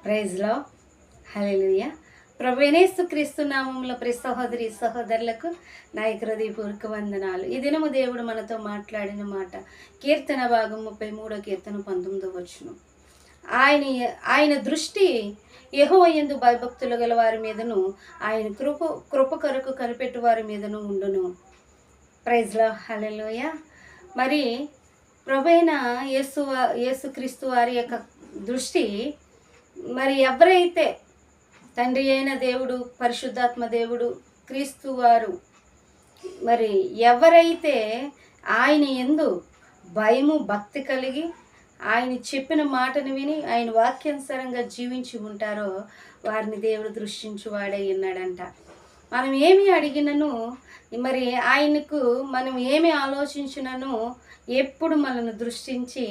ప్రైజ్లో హల్లెలూయా. ప్రభువైన క్రీస్తు నామములో ప్రతి సహోదరి సహోదరులకు నా హృదయపూర్వక వందనాలు. ఈ దినము దేవుడు మనతో మాట్లాడిన మాట కీర్తన భాగం 33 కీర్తన 19 వచనం. ఆయన దృష్టి యెహోవా యందు భయభక్తులు గల వారి మీదను, ఆయన కృప కొరకు కనిపెట్టు వారి మీదను ఉండును. ప్రైజ్లో హల్లెలూయా. మరి ప్రభువైన యేసుక్రీస్తు వారి యొక్క దృష్టి మరి ఎవరైతే తండ్రి అయిన దేవుడు, పరిశుద్ధాత్మ దేవుడు, క్రీస్తు వారు మరి ఎవరైతే ఆయన యందు భయము భక్తి కలిగి ఆయన చెప్పిన మాటను విని ఆయన వాక్యానుసారంగా జీవించి ఉంటారో వారిని దేవుడు దృష్టించువాడై ఉన్నాడంట. మనం ఏమి అడిగినను మరి ఆయనకు మనం ఏమి ఆలోచించినను ఎప్పుడు మనల్ని దృష్టించి